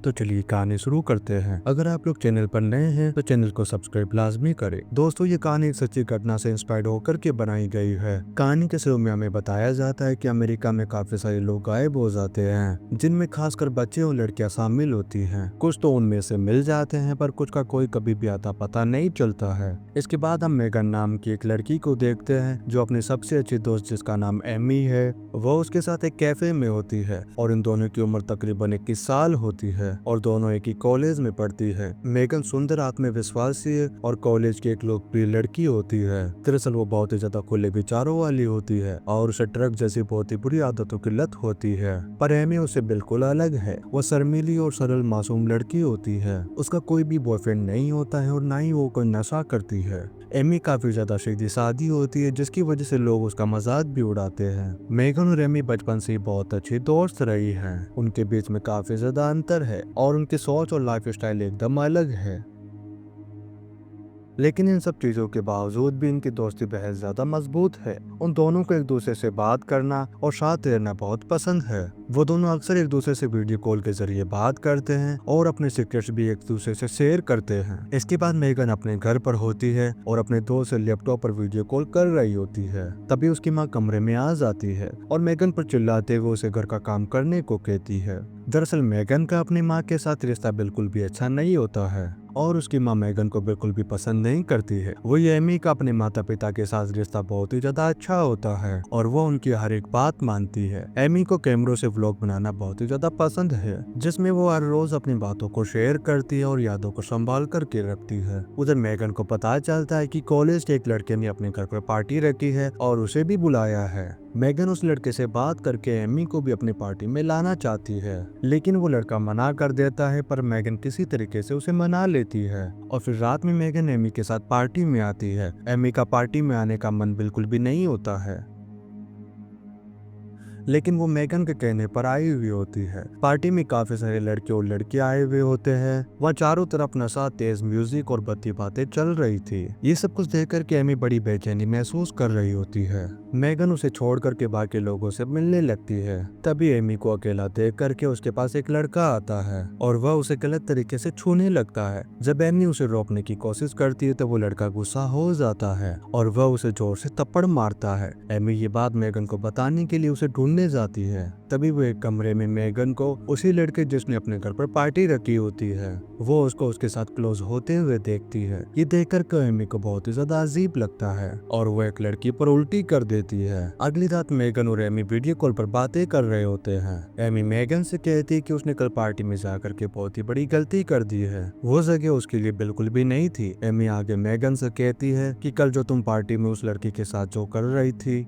तो चलिए कहानी शुरू करते हैं। अगर आप लोग चैनल पर नए हैं तो चैनल को सब्सक्राइब लाजमी करें। दोस्तों, ये कहानी एक सच्ची घटना से इंस्पायर्ड होकर के बनाई गई है। कहानी के शुरू में हमें बताया जाता है कि अमेरिका में काफी सारे लोग गायब हो जाते हैं, जिनमें खासकर बच्चे और लड़कियां शामिल होती हैं। कुछ तो उनमें से मिल जाते हैं, पर कुछ का कोई कभी भी आता पता नहीं चलता है। इसके बाद हम मेगन नाम की एक लड़की को देखते हैं, जो अपनी सबसे अच्छी दोस्त जिसका नाम एमी है, वो उसके साथ एक कैफे में होती है और इन दोनों की उम्र तकरीबन 21 साल होती है और दोनों एक ही कॉलेज में पढ़ती है। मेगन सुंदर, आत्मविश्वासी और कॉलेज की एक लोकप्रिय लड़की होती है। दरअसल वो बहुत ही ज्यादा खुले विचारों वाली होती है और उसे ड्रग जैसी बहुत ही बुरी आदतों की लत होती है। पर एमी उससे बिल्कुल अलग है। वो शर्मीली और सरल मासूम लड़की होती है। उसका कोई भी बॉयफ्रेंड नहीं होता है और ना ही वो कोई नशा करती है। एमी काफी ज्यादा सीधी सादी होती है, जिसकी वजह से लोग उसका मजाक भी उड़ाते हैं। मेगन और एमी बचपन से ही बहुत अच्छी दोस्त रही हैं। उनके बीच में काफी ज्यादा अंतर है और उनकी सोच और लाइफ स्टाइल एकदम अलग है। लेकिन इन सब चीजों के बावजूद भी इनकी दोस्ती बेहद ज्यादा मजबूत है। उन दोनों को एक दूसरे से बात करना और साथ रहना बहुत पसंद है। वो दोनों अक्सर एक दूसरे से वीडियो कॉल के जरिए बात करते हैं और अपने सीक्रेट्स भी एक दूसरे से शेयर करते हैं। इसके बाद मेगन अपने घर पर होती है और अपने दोस्त से लैपटॉप पर वीडियो कॉल कर रही होती है। तभी उसकी माँ कमरे में आ जाती है और मेगन पर चिल्लाते हुए उसे घर का काम करने को कहती है। दरअसल मेगन का अपनी माँ के साथ रिश्ता बिल्कुल भी अच्छा नहीं होता है और उसकी माँ मेगन को बिल्कुल भी पसंद नहीं करती है। वो एमी का अपने माता पिता के साथ रिश्ता बहुत ही ज्यादा अच्छा होता है और वो उनकी हर एक बात मानती है। एमी को कैमरों से व्लॉग बनाना बहुत ही ज्यादा पसंद है, जिसमें वो हर रोज अपनी बातों को शेयर करती है और यादों को संभाल करके रखती है। उधर मेगन को पता चलता है कि कॉलेज के एक लड़के ने अपने घर पर पार्टी रखी है और उसे भी बुलाया है। मेगन उस लड़के से बात करके एमी को भी अपनी पार्टी में लाना चाहती है, लेकिन वो लड़का मना कर देता है। पर मेगन किसी तरीके से उसे मना लेती है और फिर रात में मेगन एमी के साथ पार्टी में आती है। एमी का पार्टी में आने का मन बिल्कुल भी नहीं होता है, लेकिन वो मेगन के कहने पर आई हुई होती है। पार्टी में काफी सारे लड़के और लड़कियां आए हुए होते हैं। वहाँ चारों तरफ नशा, तेज म्यूजिक और बत्ती बातें चल रही थी। ये सब कुछ देख कर के एमी बड़ी बेचैनी महसूस कर रही होती है। मेगन उसे छोड़ करके बाकी लोगों से मिलने लगती है। तभी एमी को अकेला देख करके उसके पास एक लड़का आता है और वह उसे गलत तरीके से छूने लगता है। जब एमी उसे रोकने की कोशिश करती है तो वो लड़का गुस्सा हो जाता है और वह उसे जोर से थप्पड़ मारता है। एमी ये बात मेगन को बताने के लिए उसे ढूंढने जाती है। तभी वो एक कमरे में मेगन को उसी लड़के जिसने अपने घर पर पार्टी रखी होती है, वो उसको उसके साथ क्लोज होते हुए देखती है। ये देखकर एमी को बहुत ही ज्यादा अजीब लगता है और वो एक लड़की पर उल्टी कर देती है। अगली रात मेगन और एमी वीडियो कॉल पर बातें कर रहे होते हैं। एमी मेगन से कहती है कि उसने कल पार्टी में जाकर के बहुत ही बड़ी गलती कर दी है। वो जगह उसके लिए बिल्कुल भी नहीं थी। एमी आगे मेगन से कहती है कि कल जो तुम पार्टी में उस लड़की के साथ जो कर रही थी,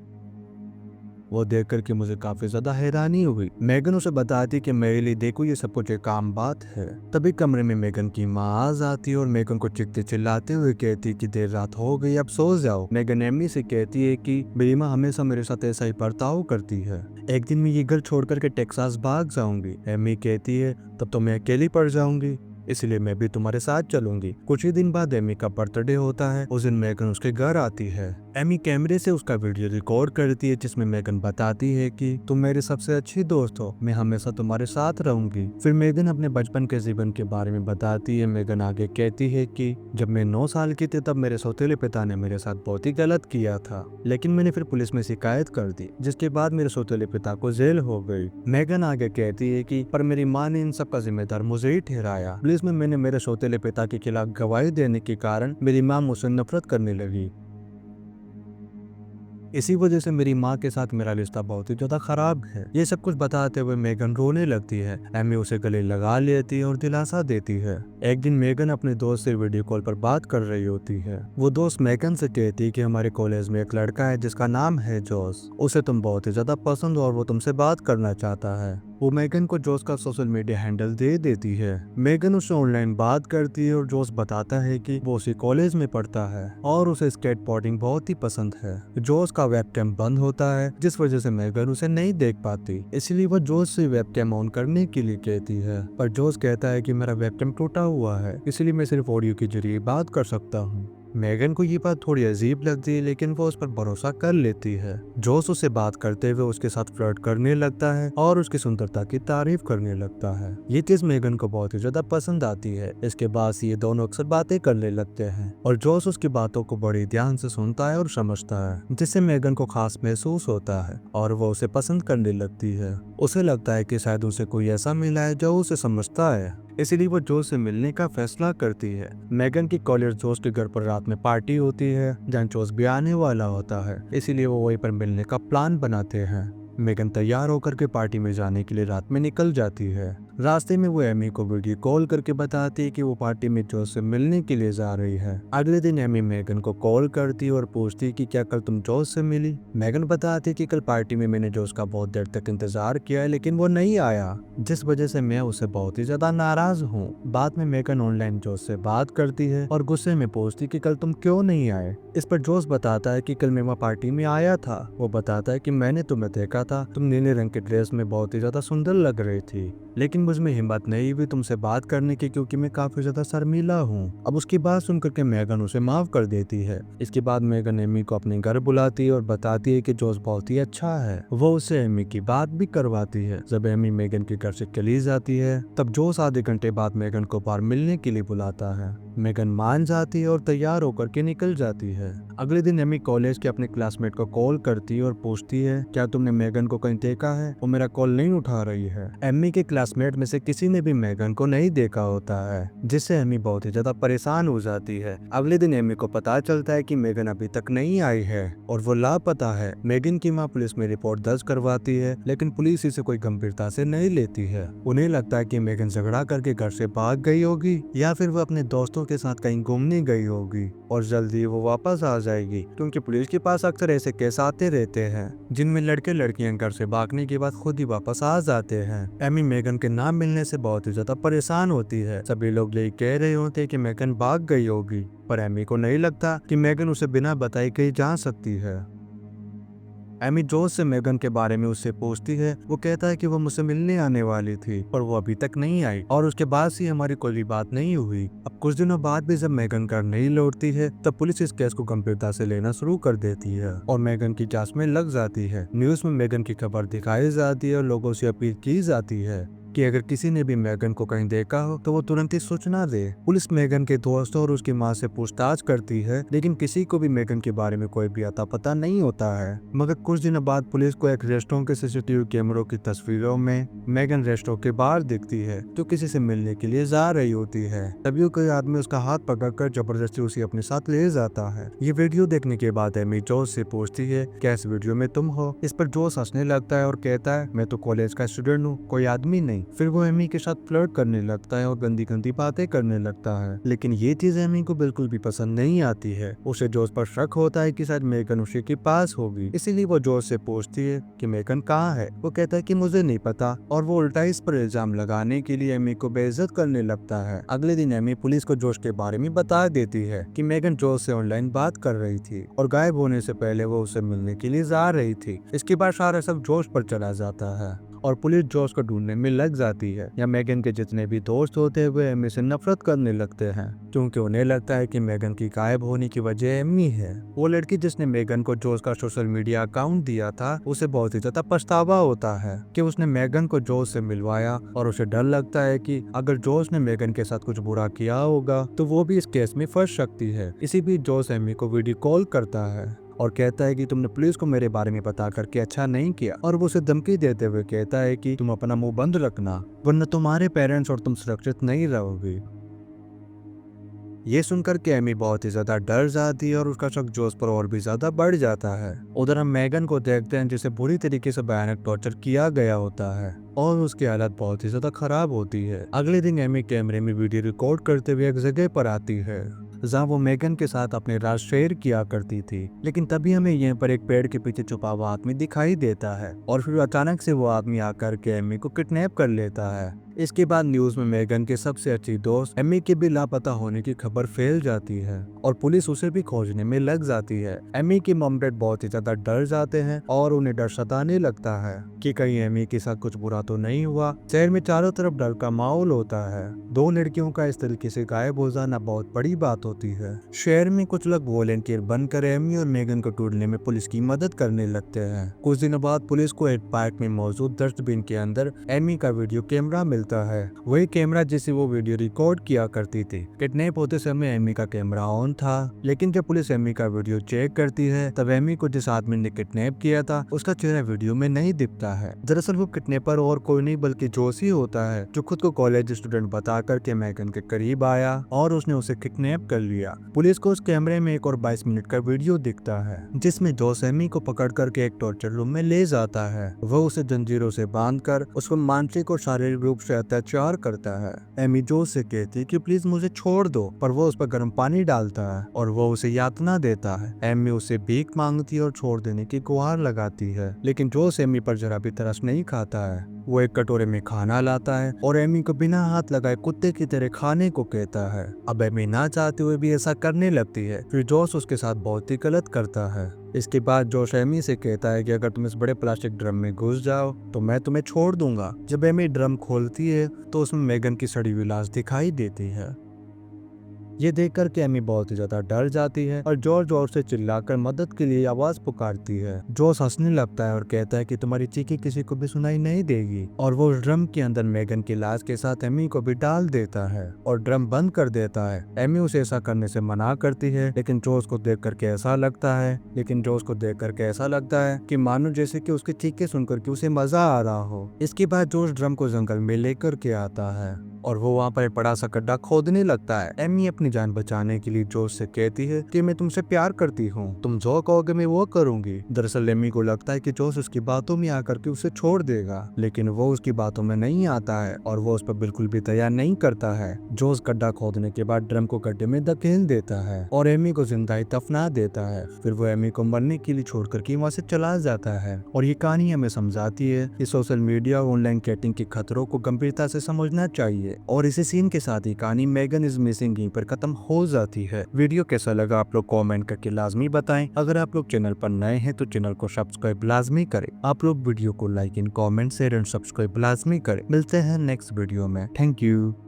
वो देख कर के मुझे काफी ज्यादा हैरानी हुई। मेगन उसे बताती कि मेरे लिए देखो ये सब कुछ एक आम बात है। तभी कमरे में मेगन की माँ आ जाती है और मेगन को चीखते चिल्लाते हुए कहती कि देर रात हो गई, अब सो जाओ। मेगन एमी से कहती है कि मेरी माँ हमेशा मेरे साथ ऐसा ही बर्ताव करती है। एक दिन मैं ये घर छोड़ करके टेक्सास भाग जाऊंगी। एमी कहती है तब तो मैं अकेली पड़ जाऊंगी, इसलिए मैं भी तुम्हारे साथ चलूंगी। कुछ ही दिन बाद एमी का बर्थडे होता है। उस दिन मेगन उसके घर आती है। एमी कैमरे से उसका वीडियो रिकॉर्ड करती है, जिसमें मेगन बताती है कि तुम मेरी सबसे अच्छी दोस्त हो, मैं हमेशा तुम्हारे साथ रहूंगी। फिर मेगन अपने बचपन के जीवन के बारे में बताती है। मेगन आगे कहती है कि जब मैं 9 साल की थी तब मेरे सौतेले पिता ने मेरे साथ बहुत ही गलत किया था, लेकिन मैंने फिर पुलिस में शिकायत कर दी, जिसके बाद मेरे सौतेले पिता को जेल हो गई। मेगन आगे कहती है कि पर मेरी माँ ने इन सब का जिम्मेदार मुझे ही ठहराया। पुलिस में मैंने मेरे सौतेले पिता के खिलाफ गवाही देने के कारण मेरी माँ मुझसे नफरत करने लगी। इसी वजह से मेरी माँ के साथ मेरा रिश्ता बहुत ही ज्यादा खराब है। ये सब कुछ बताते हुए मेगन रोने लगती है। एमी उसे गले लगा लेती है और दिलासा देती है। एक दिन मेगन अपने दोस्त से वीडियो कॉल पर बात कर रही होती है। वो दोस्त मेगन से कहती है कि हमारे कॉलेज में एक लड़का है जिसका नाम है जोस, उसे तुम बहुत ही ज्यादा पसंद हो और वो तुमसे बात करना चाहता है। वो मेगन को जोस का सोशल मीडिया हैंडल दे देती है। मेगन उससे ऑनलाइन बात करती है और जोस बताता है कि वो उसी कॉलेज में पढ़ता है और उसे स्केटबोर्डिंग बहुत ही पसंद है। जोस का वेबकैम बंद होता है, जिस वजह से मेगन उसे नहीं देख पाती, इसलिए वो जोस से वेबकैम ऑन करने के लिए कहती है। पर जोस कहता है कि मेरा वेबकैम टूटा हुआ है, इसलिए मैं सिर्फ ऑडियो के जरिए बात कर सकता हूँ। मेगन को ये बात थोड़ी अजीब लगती है, लेकिन वो उस पर भरोसा कर लेती है। जोश उससे बात करते हुए उसके साथ फ्लर्ट करने लगता है और उसकी सुंदरता की तारीफ करने लगता है। ये चीज मेगन को बहुत ही ज्यादा पसंद आती है। इसके बाद ये दोनों अक्सर बातें करने लगते हैं और जोश उसकी बातों को बड़ी ध्यान से सुनता है और समझता है, जिससे मेगन को खास महसूस होता है और वो उसे पसंद करने लगती है। उसे लगता है कि शायद उसे कोई ऐसा मिला है जो उसे समझता है, इसीलिए वो जोश से मिलने का फैसला करती है। मेगन की कॉलेज जोश के घर पर रात में पार्टी होती है जहाँ जोश भी आने वाला होता है, इसीलिए वो वहीं पर मिलने का प्लान बनाते हैं। मेगन तैयार होकर के पार्टी में जाने के लिए रात में निकल जाती है। रास्ते में वो एमी को वीडियो कॉल करके बताती है कि वो पार्टी में जोश से मिलने के लिए जा रही है। अगले दिन एमी मेगन को कॉल करती है और पूछती है कि क्या कल तुम जोश से मिली। मेगन बताती है कि कल पार्टी में मैंने जोश का बहुत देर तक इंतजार किया है, लेकिन वो नहीं आया, जिस वजह से मैं उससे बहुत ही ज्यादा नाराज हूँ। बाद में मेगन ऑनलाइन जोश से बात करती है और गुस्से में पूछती कि कल तुम क्यों नहीं आए। इस पर जोश बताता है कि कल मैं वहाँ पार्टी में आया था। वो बताता है कि मैंने तुम्हें देखा था, तुम नीले रंग के ड्रेस में बहुत ही ज्यादा सुंदर लग रही थी, लेकिन मुझ में हिम्मत नहीं हुई तुमसे बात करने की, क्योंकि मैं काफी ज्यादा शर्मीला हूँ। अब उसकी बात सुनकर के मेगन उसे माफ कर देती है। इसके बाद मेगन एमी को अपने घर बुलाती है और बताती है कि जोश बहुत ही अच्छा है। वो उसे एमी की बात भी करवाती है। जब एमी मेगन के घर से चली जाती है तब जोश आधे घंटे बाद मेगन को बाहर मिलने के लिए बुलाता है। मेगन मान जाती है और तैयार होकर के निकल जाती है। अगले दिन एमी कॉलेज के अपने क्लासमेट को कॉल करती है और पूछती है, क्या तुमने मेगन को कहीं देखा है? वो मेरा कॉल नहीं उठा रही है। एमी के क्लासमेट में से किसी ने भी मेगन को नहीं देखा होता है, जिससे एमी बहुत ही ज्यादा परेशान हो जाती है। अगले दिन एमी को पता चलता है कि मेगन अभी तक नहीं आई है और वो लापता है। मेगन की माँ पुलिस में रिपोर्ट दर्ज करवाती है, लेकिन पुलिस इसे कोई गंभीरता से नहीं लेती है। उन्हें लगता है कि मेगन झगड़ा करके घर से भाग गई होगी या फिर वो अपने दोस्तों के साथ कहीं घूमने गई होगी और जल्दी वो वापस आ जाएगी, क्योंकि पुलिस के पास अक्सर ऐसे केस आते रहते हैं जिनमें लड़के लड़कियां घर से भागने के बाद खुद ही वापस आ जाते हैं। एमी मेगन के ना मिलने से बहुत ही ज्यादा परेशान होती है। सभी लोग यही कह रहे होते हैं कि मेगन भाग गई होगी, पर एमी को नहीं लगता कि मेगन उसे बिना बताए कहीं जा सकती है। एमी जोश से मेगन के बारे में उससे पूछती है। वो कहता है कि वो मुझसे मिलने आने वाली थी पर वो अभी तक नहीं आई और उसके बाद से हमारी कोई बात नहीं हुई। अब कुछ दिनों बाद भी जब मेगन घर नहीं लौटती है तब पुलिस इस केस को गंभीरता से लेना शुरू कर देती है और मेगन की जांच में लग जाती है। न्यूज में मेगन की खबर दिखाई जाती है और लोगों से अपील की जाती है कि अगर किसी ने भी मेगन को कहीं देखा हो तो वो तुरंत ही सूचना दे। पुलिस मेगन के दोस्तों और उसकी माँ से पूछताछ करती है, लेकिन किसी को भी मेगन के बारे में कोई भी अता पता नहीं होता है। मगर कुछ दिनों बाद पुलिस को एक रेस्टोरेंट के सीसीटीवी कैमरों की तस्वीरों में मेगन रेस्टोरेंट के बाहर दिखती है, जो किसी से मिलने के लिए जा रही होती है। तभी कोई आदमी उसका हाथ पकड़कर जबरदस्ती उसे अपने साथ ले जाता है। ये वीडियो देखने के बाद एमी जोश से पूछती है, क्या इस वीडियो में तुम हो? इस पर जोश हंसने लगता है और कहता है, मैं तो कॉलेज का स्टूडेंट हूँ, कोई आदमी नहीं। फिर वो एमी के साथ फ्लर्ट करने लगता है और गंदी गंदी बातें करने लगता है, लेकिन ये चीज एमी को बिल्कुल भी पसंद नहीं आती है। उसे जोश पर शक होता है कि शायद मेगन उसी के पास होगी, इसीलिए वो जोश से पूछती है कि मेगन कहाँ है। वो कहता है कि मुझे नहीं पता और वो उल्टा इस पर इल्जाम लगाने के लिए एमी को बेइज्जत करने लगता है। अगले दिन एमी पुलिस को जोश के बारे में बता देती है कि मेगन जोश से ऑनलाइन बात कर रही थी और गायब होने से पहले वो उसे मिलने के लिए जा रही थी। इसके बाद सारा सब जोश पर चला जाता है और पुलिस जोश को ढूंढने में लग जाती है। या मेगन के जितने भी दोस्त होते हैं वे एमी से नफरत करने लगते हैं, क्योंकि उन्हें लगता है कि मेगन की गायब होने की वजह एमी है। वो लड़की जिसने मेगन को जोश का सोशल मीडिया अकाउंट दिया था, उसे बहुत ही ज्यादा पछतावा होता है कि उसने मेगन को जोश से मिलवाया और उसे डर लगता है कि अगर जोश ने मेगन के साथ कुछ बुरा किया होगा तो वो भी इस केस में फंस सकती है। इसी बीच जोश एमी को वीडियो कॉल करता है और कहता है कि तुमने पुलिस को मेरे बारे में पता करके अच्छा नहीं किया, और वो उसे धमकी देते हुए कहता है कि तुम अपना मुंह बंद रखना वरना तुम्हारे पेरेंट्स और तुम सुरक्षित नहीं रहोगे। ये सुनकर के एमी बहुत ही ज्यादा डर जाती है और उसका शक जोश पर और भी ज्यादा बढ़ जाता है। उधर हम मेगन को देखते हैं जिसे बुरी तरीके से भयानक टॉर्चर किया गया होता है और उसकी हालत बहुत ही ज्यादा खराब होती है। अगले दिन एमी कैमरे में वीडियो रिकॉर्ड करते हुए एक जगह पर आती है जहाँ वो मेगन के साथ अपने राज शेयर किया करती थी, लेकिन तभी हमें यहाँ पर एक पेड़ के पीछे छुपा हुआ आदमी दिखाई देता है और फिर अचानक से वो आदमी आकर के एमी को किडनैप कर लेता है। इसके बाद न्यूज में मेगन के सबसे अच्छी दोस्त एमी के भी लापता होने की खबर फैल जाती है और पुलिस उसे भी खोजने में लग जाती है। एमी की मॉम डैड बहुत ही ज्यादा डर जाते हैं और उन्हें डर सताने लगता है कि कहीं एमी के साथ कुछ बुरा तो नहीं हुआ। शहर में चारों तरफ डर का माहौल होता है। दो लड़कियों का इस तरीके से गायब हो जाना बहुत बड़ी बात होती है। शहर में कुछ लोग वॉलेंटियर बनकर एमी और मेगन को ढूंढने में पुलिस की मदद करने लगते हैं। कुछ दिनों बाद पुलिस को एक पार्क में मौजूद डस्टबिन के अंदर एमी का वीडियो कैमरा मिलता है। वही कैमरा जिसे वो वीडियो रिकॉर्ड किया करती थी। किडनैप होते समय एमी का कैमरा ऑन था, लेकिन जब पुलिस एमी का वीडियो चेक करती है तब एमी को जिस आदमी ने किडनैप किया था उसका चेहरा वीडियो में नहीं दिखता है। दरअसल वो किडनैपर और कोई नहीं बल्कि जोश ही होता है, जो खुद को कॉलेज स्टूडेंट बता करके मेगन के करीब आया और उसने उसे किडनैप कर लिया। पुलिस को उस कैमरे में एक और 22 मिनट का वीडियो दिखता है जिसमें जोश एमी को पकड़ करके एक टॉर्चर रूम में ले जाता है। वो उसे जंजीरों से बांधकर उसको मानसिक और शारीरिक रूप से अत्याचार करता है। एमी जोश से कहती है कि प्लीज मुझे छोड़ दो, पर वो उस पर गर्म पानी डालता है और वो उसे यातना देता है। एमी उसे भीख मांगती है और छोड़ देने की गुहार लगाती है, लेकिन जोश एमी पर जरा भी तरस नहीं खाता है। वो एक कटोरे में खाना लाता है और एमी को बिना हाथ लगाए कुत्ते की तरह खाने को कहता है। अब एमी ना चाहते हुए भी ऐसा करने लगती है। फिर जोश उसके साथ बहुत ही गलत करता है। इसके बाद जोश एमी से कहता है कि अगर तुम इस बड़े प्लास्टिक ड्रम में घुस जाओ तो मैं तुम्हें छोड़ दूंगा। जब एमी ड्रम खोलती है तो उसमें मेगन की सड़ी हुई लाश दिखाई देती है। ये देखकर के एमी बहुत ही ज्यादा डर जाती है और जोर जोर से चिल्लाकर मदद के लिए आवाज पुकारती है। जोश हंसने लगता है और कहता है कि तुम्हारी चीखी किसी को भी सुनाई नहीं देगी, और वो ड्रम के अंदर मेगन की लाश के साथ एमी को भी डाल देता है और ड्रम बंद कर देता है। एमी उसे ऐसा करने से मना करती है, लेकिन जोश को देख करके ऐसा लगता है कि मानो जैसे कि उसकी चीखें सुनकर के उसे मजा आ रहा हो। इसके बाद जोश ड्रम को जंगल में लेकर के आता है और वो वहाँ पर एक बड़ा सा गड्ढा खोदने लगता है। एमी अपनी जान बचाने के लिए जोश से कहती है कि मैं तुमसे प्यार करती हूँ, तुम जो कहोगे मैं वो करूंगी। दरअसल एमी को लगता है कि जोश उसकी बातों में आकर के उसे छोड़ देगा, लेकिन वो उसकी बातों में नहीं आता है और वो उस पर बिल्कुल भी तैयार नहीं करता है। जोश गड्ढा खोदने के बाद ड्रम को गड्ढे में धकेल देता है और एमी को जिंदा ही दफना देता है। फिर वो एमी को मरने के लिए छोड़ करके वहाँ से चला जाता है। और ये कहानी हमें समझाती है कि सोशल मीडिया और ऑनलाइन चैटिंग के खतरों को गंभीरता से समझना चाहिए। और इसी सीन के साथ ही कहानी मेगन इज मिसिंग यहीं पर खत्म हो जाती है। वीडियो कैसा लगा आप लोग कमेंट करके लाजमी बताएं। अगर आप लोग चैनल पर नए हैं तो चैनल को सब्सक्राइब लाजमी करें। आप लोग वीडियो को like in comment share and subscribe लाजमी करें। मिलते हैं नेक्स्ट वीडियो में। Thank you.